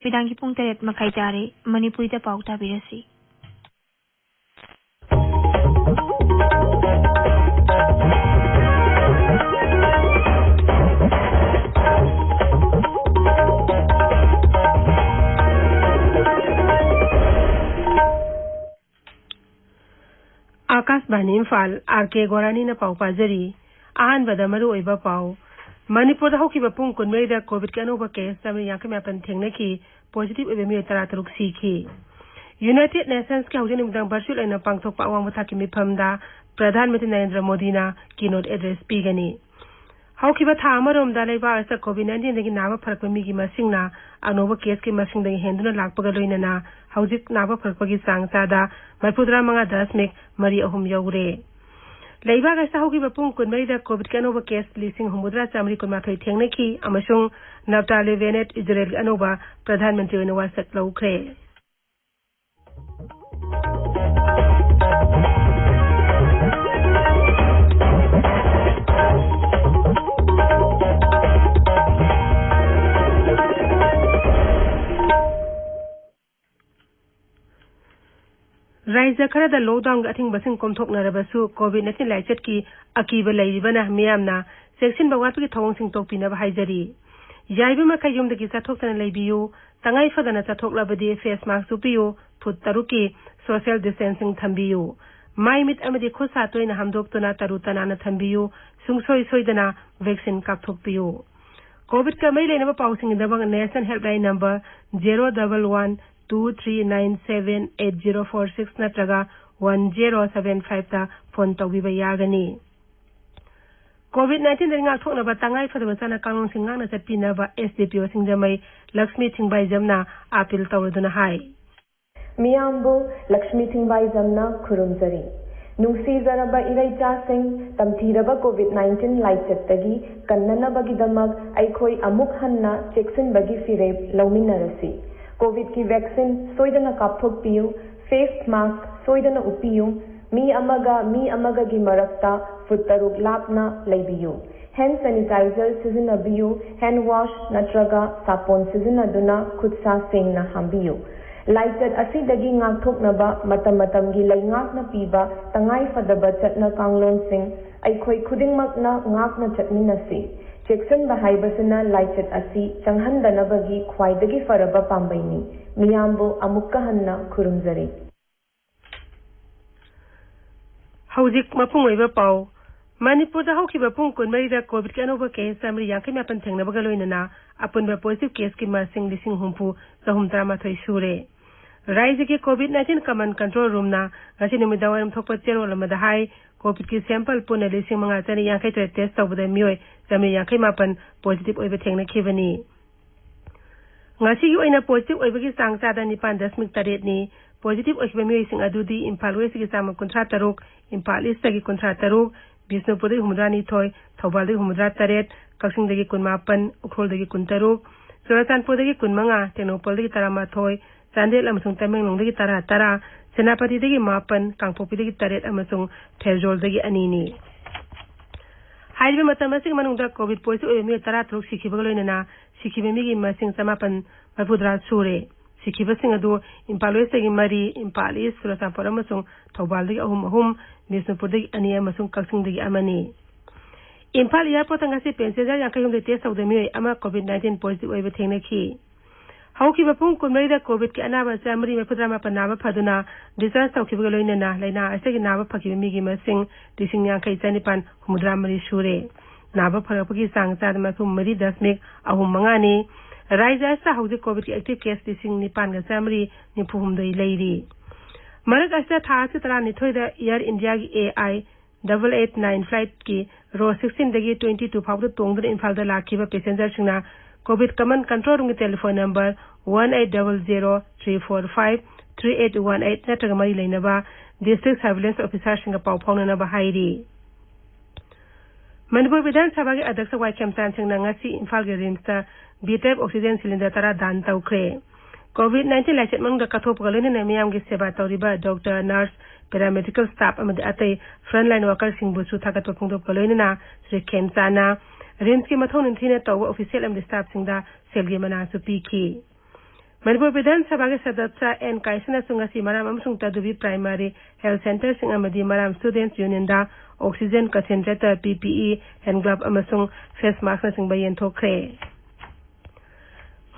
ꯅꯨꯃꯤꯗꯥꯡꯒꯤ ꯄꯨꯡ 8 ꯃꯈꯥꯏ ꯇꯥꯔꯦ ꯃꯅꯤꯄꯨꯔꯤꯗ ꯄꯥꯎ ꯇꯥꯕꯤꯔꯁꯤ आकाशवाणी इम्फाल आरके गोरानी ने पाव पाजरी आहन बदमरु ओइबा पाव मणिपुर हौखिबा पुंग कुनमेदा कोविड के अनोबा केस तमरि याखमेपन थेंगनकी पॉजिटिव ओइबा मियो 13 सीखी यूनाइटेड नेशंस के हौजन निमदंग वर्चुअल एना पांगथोकपा अवांगमथाकी मिफमदा प्रधानमंत्री नरेंद्र मोदी ना कीनोट एड्रेस पीगनी हौखिबा था अमरोमदा लेबा अस कोविड-19 दगी नाबा फरकपा मिगी मसिंगना अनोबा केस के मसिंगदगी हेंदुना लाकपगा लोइनना हौजिक नाबा फरकपगी सांगसादा 9.3 यौरे लेबा गसा हौखिबा पुंग कुनमरीदा कोविड के अनोबा केस लिसिंग हुमुद्रा चामरी कुनमाथोय थेंगनकी अमसुंग नफ्ताली बेनेट इजराइल अनोबा प्रधानमंत्री ओइना वासक लौख्रे राज्य खरदा लॉकडाउन अथिंग बसिंग कोमथोकनरबसु कोविड-19 लाइचट की अकीबा लैरिबना मियामना सेक्शन बवातुगी थौंगसिंग तोकपिनबा हाइजरी याइबा मखै युमदगी चाथोकतना लैबियु तंगाई फदना चाथोकलबदि फेस मास्क उपियु फुट तरुकी सोशल डिस्टेंसिंग थंबियु माइ मिट अमदि खुसा तोइना हमदोक्तुना तरुतनाना थंबियु सुंगसोय सोइदना वैक्सीन कापथोकपियु कोविड का मई लेनबा पाउसिंग दबंग नेशनल हेल्पलाइन नंबर 01123978046 नत्रगा 1075 ता फोन तौबिबा यागनी कोविड-19 दंगा थोकनबा तंगाई फदबा चना कांगलों सिंगांगना चटपिनबा एसडीपीओ सिंगजमई लक्ष्मी थिंगबाई जमना अपील तौरदुना हाय मियामबो लक्ष्मी थिंगबाई जमना खुरुमजरी नुसीजरबा इरैचासिंग तमथीरबा कोविड-19 लाइचतगी कन्ननबगिदमक अइखोई अमुक हन्ना चेक्सिनबगी फिरेब लौमिनरसी कोविड की वैक्सीन सोइदना कापथोकपियु फेस मास्क सोइदना उपियु मी अमगा की मरक्ता फुट तरुक लापना लैबियु हैंड सैनिटाइजर सिजनबियु हैंड वॉश नत्रगा सापोन सिजनदुना खुदसा सेंगना हांबियु लाइचत असिदगी ngaktoknaba matam-matamgi laingakna piba tangai fadaba chatna kanglonsing aikhoi khudingmakna ngakna chatminasi Jackson bahaibasina laichat asi changhandanabagi khwaidagi faraba pambaini miyambo amukka hanna khurumzari हौजिक मपुंग ओइबा पाव मणिपुर दा हौखिबा पुंग कुनमरीदा कोविड के अनोबा केस तमरि याखमेपन थेंगनबगा लोइनना अपुनबा पॉजिटिव केस की मसिंग लिसिंग हुंफु सहुमतरामाथोय सुरे राज्य के कोविड-19 कमन कंट्रोल रूम ना गसी निमिदावरम थोकपा चेरोल अमदा हाई कोविड की सैंपल पुन लिसिंग मंगा चनी याखै टेस्ट तौबदा मियोय तमरि याखै मापन positive ओइबा थेंगनखिबनी ngasi oina positive oibagi sangchada 9.3 ni positive oiba miyoising adudi Imphal west gi sama 13 Imphal east gi 13 Bisnupur gi humrani thoi Thobal gi humra 8 Kaksing gi 18 Ukhrol gi 13 Churachandpur gi 15 Tenopal gi 13 Chandel amasung Tamenglong gi 13 Senapati gi 8 Kangpopi gi 8 amasung Therjol gi 2 ni हाइबे मतमसिंग मनुंगदा covid positive ओइमी 13 सिखिबगा लोइनना सिखिबेमिगी मसिंग समापन मफुद्रा सुरे सिखिबसिंग अदु इम्फाल वेस्ट गी मरी इम्फाल ईस्ट सुरसापुर अमसुंग थौबाल दगी अहुम बिष्णुपुर दगी अनि अमसुंग कक्सिंग दगी अमनी इम्फाल एयरपोर्ट ngasi पैसेंजर याखैहुम दे टेस्ट तौदमियो अमा कोविड-19 पॉजिटिव ओइबे थेंगनखि हौखिबा पुंग कुनमरीदा कोविड के अनाबा चामरी मफुद्रा मापन नाबा फदुना डिस्चार्ज तौखिबगा लोइनना लैना असगी नाबा फकिबे मिगी मसिंग लिसिंग यांखै चनिपान हुमुद्रा मरी सुरे नाबा फरकपगी सांगचाद मसुम मरी 10.35 नि राज्य असा हौजिक कोविड की एक्टिव केस लिसिंग 9 चामरी निफुहुमदई लैरी मरक असा थासे तरा निथोइदा एयर इंडिया की AI 889 फ्लाइट की रो 16 दगी 22 फाउद तोंगदर इम्फाल दा लाखिबा पैसेंजर सिंगना कोविड कमन कंट्रोल रूम की टेलीफोन नंबर 1800-345-3818 नत्रगा मरी लेनबा डिस्ट्रिक्ट सर्विलेंस ऑफिसर सिंगा पाव फाउननबा हाइरी मणिपुर विधानसभा के अध्यक्ष वाई खेमचान सिंह ngasi इम्फाल के रिम्स बीटेप ऑक्सीजन सिलेंडर तरा दान तौख्रे कोविड-19 लाइचत मंगदा कथोपगा लोइनना मियाम की सेवा तौरिबा डॉक्टर नर्स पैरामेडिकल स्टाफ अमदि अतै फ्रंटलाइन वर्कर सिंह बुसु थागतपा फोंदोपगा लोइनना श्री खेमचाना रिम्स की मथौ निंथिना तौबा ऑफिशियल अमदि स्टाफ सिंगदा सेलगी मनासु पीखी Manipur Vidhan Sabha ke Sadatsa N Kaisana Sungasi Maram Amsung Tadubi Primary Health Center Sing Amadi Maram Students Union da Oxygen Concentrator PPE Hand Glove Amasung Face Mask Sing Bayen Thokre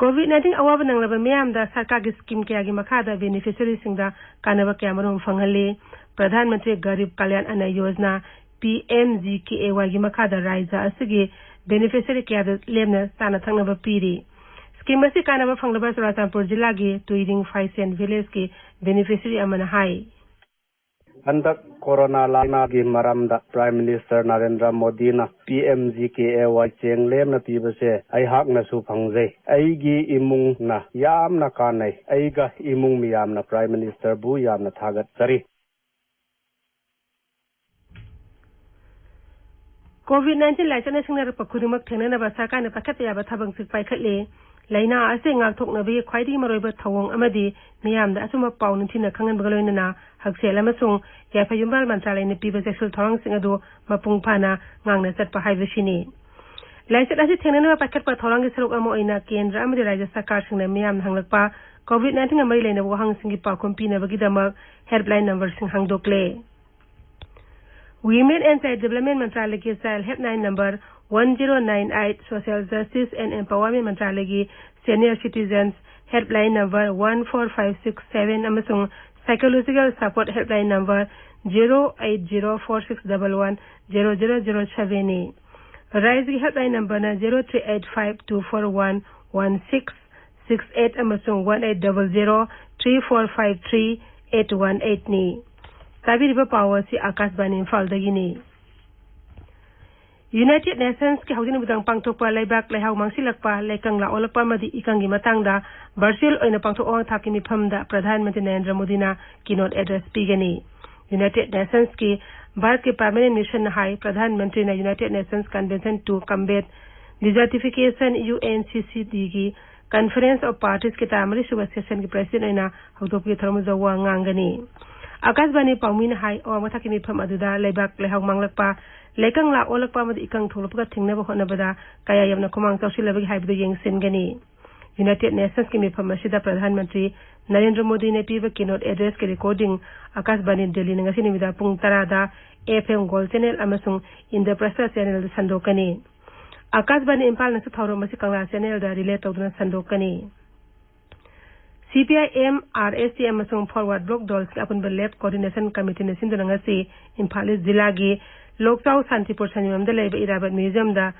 COVID-19 awaba nanglaba miyam da sarkar gi scheme kya gi makhada beneficiary sing da kanaba kya marum fanghale Pradhan Mantri Garib Kalyan Anna Yojana PMGKAY gi makhada raisa asigi beneficiary kya da lemna sana thangnaba piri scheme asi kanaba fanglaba Churachandpur jilla gi Tuiding Faisen village ki beneficiary amana hai Andak corona lana gi maramda Prime Minister Narendra Modi na PMGKAY chenglem na pibase ai hak na su phangje ai gi imung na yam na kanai ai ga imung miyam na Prime Minister bu yam na thagat sari COVID-19 laisana singna pakhudimak thena na ba sarkar na pathatya ba thabang sik pai khatle laina ase ngak thokna bi khwaidi maroiba thawong amadi miyam da asuma paun thina khangan bagaloina na haksel amasung yafayumbal mantralai ni piba sexual thorang singado mapung phana ngangna chatpa haibashini laisat asi thengna ba pakhat pa thorang gi saruk amo oina kendra amadi rajya sarkar singna miyam hanglakpa COVID-19 amai laina bo hang singi pa kompi na bagi damak helpline number sing hangdokle Women and Child Development Mantralaya ki Child Helpline number 1098 Social Justice and Empowerment Mantralaya ki Senior Citizens Helpline number 14567 amasung Psychological Support Helpline number 08046110007 Rise ki Helpline number na 0385241168 amasung 18003453 ni Tabiriba Power si Akashbani Imphal dagini United Nations ki haudin budang pangthokpa laibak laihau mangsilakpa laikang la olakpa madi ikangi matangda virtual oina pangthok ong thakimi phamda Pradhan Mantri Narendra Modi na keynote address pigani United Nations ki Bharat ki permanent mission hai Pradhan Mantri na United Nations Convention to Combat Desertification UNCCD ki Conference of Parties ki tamari suba session ki president oina haudop ki tharmu jawa ngangani Akashbani Paumin Hai or Matakimi Pam Aduda, Lebak, Lehau Manglakpa, Lekang La Olakpa with Ikang Tuluka Tingneva Honabada, Kaya Yamna Komang Toshilabik Hybrid Yang Singani. United Nations Kimi Pamashida Pradhan Mantri, Narendra Modi Nepiva keynote address ki recording, Akashbani Delhi Nangasini with a Pung Tarada, FM Gold Channel Amasung, in the Press Channel Sandokani. Akashbani Imphal Nasuthauro Masikanga Channel da relay to Sandokani. CPIM RSC amasung forward block dolls upon the left coordination committee na sindunangasi Imphal Zilagi Loksaw Santipur Sanimam da Laiba Irabat Museum da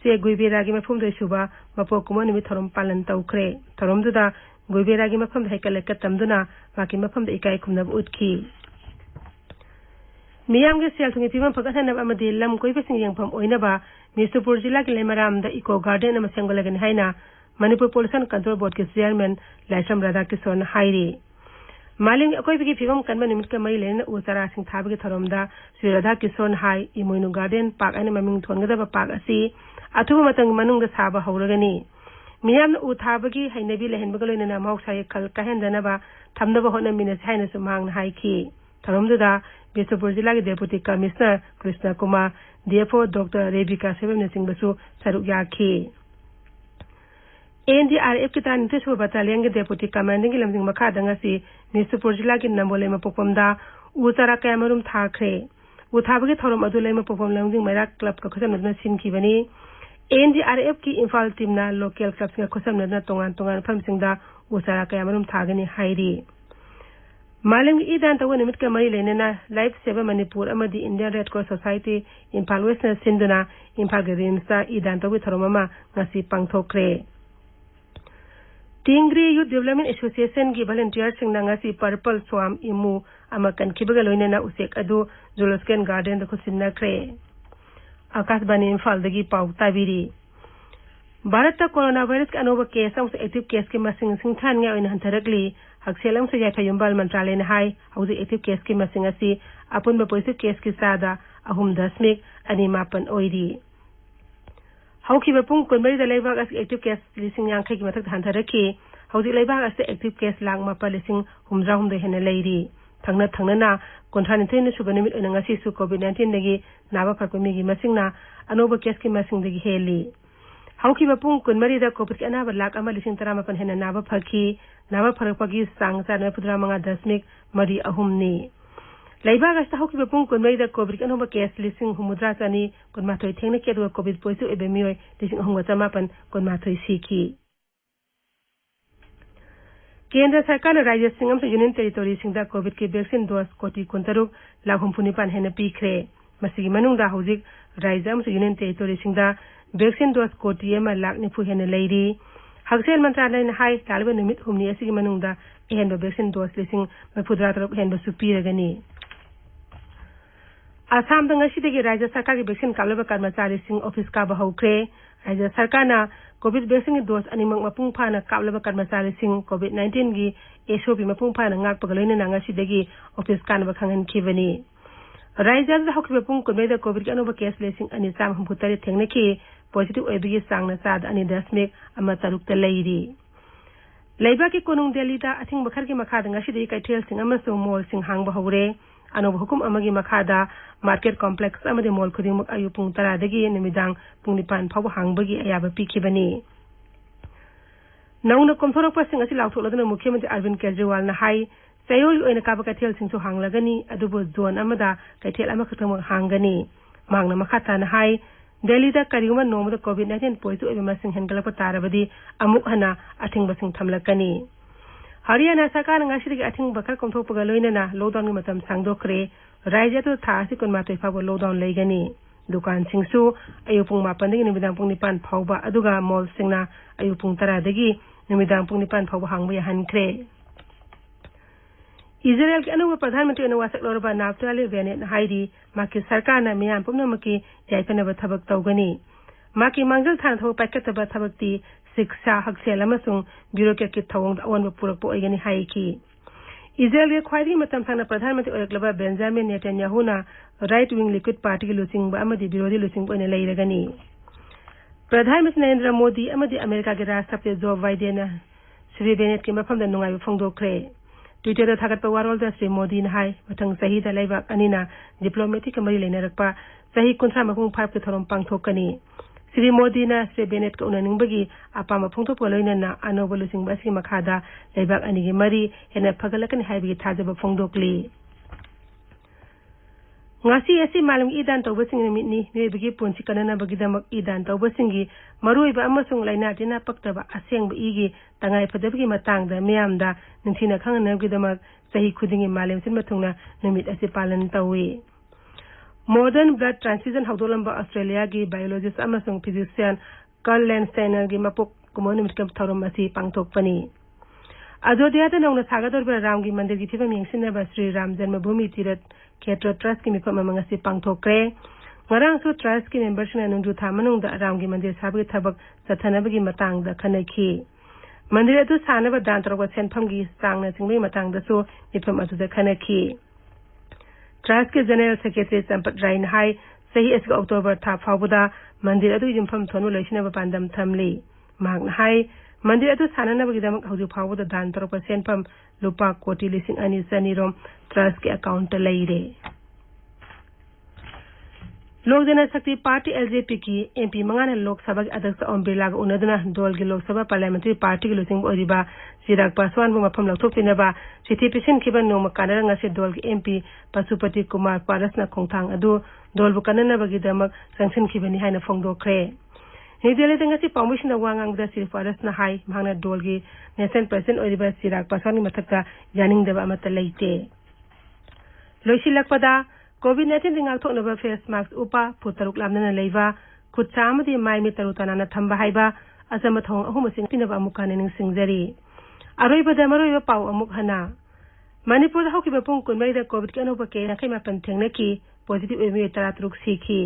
se Guibiragi mafum da shuba mapo kumani mi thorum palan taukre thorum da Guibiragi mafum da haikal katamduna maki mafum da ikai kumnab utki Miyam ge sel thungi pimam phakathan amadi lam koi besing yangpham oinaba Newsreader jila ki lemaram da eco garden amasangolagan haina Manipur Pollution Control Board के chairman Laisam Radha किशोर हाईरे मालिंग कोई भी film कन्म निमित का मई लेन उतरा सिंह थाब के थरमदा श्री राधा किशोर high Imoinu garden park अने ममिंग थोनगदा park असि अथुब मतंग मनुंग साबा हौरगनी मियाम उथाब की हैनबी लहन बगलोइना मौसाय खल कहेंदनबा थमदबा होना मिनस हाइना सुमांग हाईखी थरमदुदा बिष्णुपुर जिला के deputy commissioner Krishna Kumar DFO doctor Rebika Sevam Singh बसु सरुक याखी NDRF ki tan tesu battalion ge deputy commanding ki lamjing makha dangasi Newsreader jila ki nambole ma popomda utara kamarum thakre uthabage thorom adulai ma popom lamjing mera club ka khosam na sinki bani NDRF ki Imphal team na local clubs nga khosam na tongan phamsing da utara kamarum thagani hairi maling idan tawo nimit ka mari lenena life saver Manipur amadi Indian Red Cross Society Imphal West na sinduna Imphal ge rimsa idan tawo thoromama ngasi pangthokre Tingri Youth Development Association ki volunteer sing nangasi Purple Swam Imu amakan kibagaloina na usek adu Zoological Garden da kusinna kre Akashbani Imphal dagi pau tabiri Bharat coronavirus ka anoba case ang active case ki masing than nga oina hantarakli hakselang sa yafayumbal mantralaya na hai hauzi active case ki masing asi apun ba positive case ki sada ahum dasmik animapan oidi Hauki bapung kunbari da laibak as active case lising yang kai ki matak hantaraki hauzi laibak as active case lang mapa lising humra humda hena lairi thangna na konthani thene subanimit onanga sisu COVID-19 dagi naba pharpami gi masing na anoba case ki masing dagi heli ꯍꯧꯈꯤꯕ ꯄꯨꯡ 12ꯗ ꯀꯣꯚꯤꯗꯀꯤ ꯑꯅꯥꯕ ꯂꯥꯈ 1,19,000 ꯍꯦꯟꯅ ꯅꯥꯕ ꯐꯈꯤ ꯅꯥꯕ ꯐꯔꯛꯄꯒꯤ ꯆꯥꯡ ꯆꯥꯗ 45.43ꯅꯤ ꯂꯩꯕꯥꯛ ꯑꯁꯤꯗ ꯍꯧꯈꯤꯕ ꯄꯨꯡ 12ꯗ ꯀꯣꯚꯤꯗꯀꯤ ꯑꯅꯧꯕ ꯀꯦꯁ 63,912 ꯊꯦꯡꯅꯈꯤ ꯑꯗꯨꯒ ꯀꯣꯚꯤꯗ ꯄꯣꯖꯤꯇꯤꯚ ꯑꯣꯏꯕ ꯃꯤꯑꯣꯏ 3,912 ꯁꯤꯈꯤ केंद्र सरकार ने राज्यसिंह अमसुंग यूनियन टेरिटोरीसिंगदा कोविड की वैक्सीन डोज 1,63,69,000 हेन पीखरे मसिगी मनुंगदा हौजिक राज्य अमसुंग यूनियन टेरिटोरीसिंगदा वैक्सीन डोज 1,90,000 हेन लैरी हक्सेल मंत्रालय ने हाई लालबा नुमित हुमनी असिगी मनुंगदा एहेनबा वैक्सीन डोज 43,000 हेनबसु पीरगनी आसाम दंगसिदगी राज्य सरकार की वैक्सीन काबलबा कर्मचारीसिंग ऑफिस काबा हौख्रे राज्य सरकारना कोविड वैक्सीन की डोज अनिमक मपुंग फाना काबलबा कर्मचारीसिंग कोविड 19 की एसओपी मपुंग फाना ngakpaga loina ngasiदगी ऑफिस कानबा खंगनखिबनी राज्यदा हौखिबा पुंग 19दा कोविड की अनोबा केस 2,963 थेंगनखि पॉजिटिव ओइबगी सांगना साद 2.3 लैरी लैबा की कोनुंग दिल्लीदा अथिंग बखर की मखादा ngasiदगी कैथेल सिंग अमसुंग मॉल सिंग हांगबा हौरे अनोबा हुकुम अमगी मखादा मार्केट कॉम्प्लेक्स अमदे मॉल खुदिंगमक अयु पुंग 10 दगी निमिदांग पुंग 9 फाव हांगबगी अयाबा पीखिबनी नौना कोमथोरकपसिंग असि लाउथोलदना मुख्यमंत्री अरविंद केजरीवाल ना हाई चयोली ओइना काबा कैथेल सिंगसु हांगलगनी अदुबो जोन अमदा कैथेल अमखतमक हांगनी मांगना मखाता ना हाई दिल्लीदा करिगुमा नोमदा कोविड 19 पॉजिटिव ओइबा मसिंग हेनगलप तारबदी अमुक हना अथिंगबसिंग थमलकनी हरियाणा सरकार ngasiदगी अथिंग बखर कोमथोपगा लोइनना लॉकडाउन की मतम सांगदोखरे राज्य तो थासी कुनमातोय फाबो लॉकडाउन लेगनी दुकान सिंगसु अयुपुंग 9 दगी निमिदांग पुंग 9 फावबा अदुगा मॉल सिंगना अयुपुंग 10 दगी निमिदांग पुंग 9 फावबा हांगबा याहनख्रे इजराइल के अनुभव प्रधानमंत्री अनवासक लोरबा नाफ्ताली बेनेट हाइरी माकी सरकारना मियाम पुनमकी याइफनबा थबक तौगनी माकी मांगजल थाना थबक पाइकतबा थबकती शिक्षा हक्सेल अमसुंग ब्यूरोक्रेट थवंग अवनबा पुरकपो ओइगनी हाइकी इजराइल के ख्वाइदी मतम थाना प्रधानमंत्री ओरकलबा बेंजामिन नेतन्याहुना राइट विंग लिक्विड पार्टी की लुचिंगबा अमदी विरोधी लुचिंगबा ओइना लैरगनी प्रधानमंत्री नरेंद्र मोदी अमदी अमेरिका के राष्ट्रपति जो बाइडेन श्री बेनेट के मफमदा नुंगाइबा फोंगदोखरे ट्विटर थागतपा वारोलदा श्री मोदी ना हाई मथंग सहीदा लैबाक अनिना डिप्लोमेटिक मरी लेनरकपा सही 35 के थोरम पांगथोकनी श्री मोदी ना श्री बेनेट को उननिंगबगी अपामा फोंगथोपगा लोइनना अनोबा लुचिंगबा असि मखादा लैबाक अनिगी मरी हेना फगलकनी हाइबगी थाजबा फोंगदोकली ngasi asi malam idan tawbasing nimitni nebigi punsi kanana bagidamak idan tawbasingi maruiba amasung laina tina paktaba asengba igi tangai phadabgi matangda miyamda ningthina khanganabgidamak sahi khudingi malam sin mathungna nimit asi palan tawi modern blood transfusion hawdolamba australia gi biologist amasung physician Carl Landsteiner gi mapok kumon mitkam thorum asi pangthokpani Ayodhya नौना सागदोरबा राम की मंदिर की film यंगसिनबा Shri Ram Janmabhoomi Teerth क्षेत्र trust की मिफम Mangsi पांगथोक्रे ngarangsु trust की मेंबरसिना नुंजु थामनुंगदा राम की मंदिर साबगी थबक सथनबगी मतंगदा खनखी मंदिर अदु सानबा दानतरबा सेनफमगी सांगना चिंगबी मतंगदसु मिफम अदुदा खनखी ट्रस्ट के जनरल सेक्रेटरी संपत राय हाई सही एस अक्टोबर था फावबदा मंदिर अदु युमफम थोनु लैसिनबा पांदम थमली मांग हाई मंदिर अदु साननबगिदमक हौजु फावबदा दान तरपा सेनफम लुपा कोटी 2,200 रोम ट्रस्ट के अकाउंट लैरे लोक जनशक्ति पार्टी एलजेपी की एमपी मंगाना लोकसभा के अध्यक्ष ओम बिरला को उनदना दोल के लोकसभा पार्लियामेंट्री पार्टी के लुसिंग ओरिबा चिराग पासवान बु मफम लौथोकतिनबा चिठी पिसन खिबन नोम कानरंग से दोल के एमपी पशुपति कुमार पारसना खोंथांग अदु दोल बु काननबगिदमक संसन खिबनी हाइना फोंगदोखरे निदेले दंगसी पामुशन वांगांगदा सिर्फ पारसना हाई मांगना दोल की नेशनल प्रेसिडेंट ओरिबा चिराग पासवान की मथकता यानिंगदबा अमत लैते लोइसिलकपदा कोविड 19 रिंगाल थोनबा फेस मास्क उपा फुतरुक लामना लैबा खुदसा अमदि माइमी तरु तनाना थंबा हाइबा असम थोंग अहुमसिंग पिनबा अमुकाने निंगसिंगजरी अरोइबदा मरोइबा पाउ अमुक हना मणिपुर हौकिबा पुंग कुनमैदा कोविड के अनोबा के नखै मापन थेंगनकी पॉजिटिव एमी 33 सीखी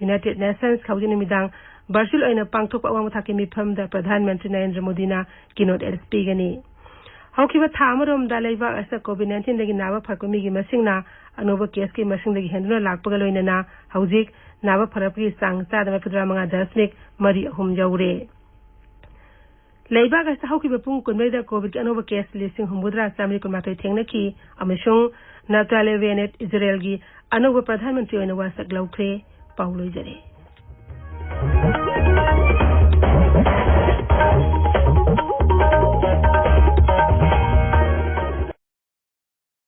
यूनाइटेड नेशंस खौजि निमिदांग वर्चुअल ओइना पांगथोक अवांग थाके मिफमदा प्रधानमंत्री नरेंद्र मोदी ना किनोट एसपी गनी हौकिबा थामरोम दा लैबा अस कोविड 19 दगी नाबा फरकोमीगी मसिंगना अनोबा केस की मसिंग दगी हेंदुना लाकपगा लोइनना हौजिक नाबा फरपगी सांग चादमा 15.3 जौरे लैबा अस हौकिबा पुंग कुनमैदा कोविड के अनोबा केस 9,900 थेंगनकी अमसुंग नाफ्ताली बेनेट इजराइल की अनोबा प्रधानमंत्री ओइना वासक लौख्रे पाउलोइजरे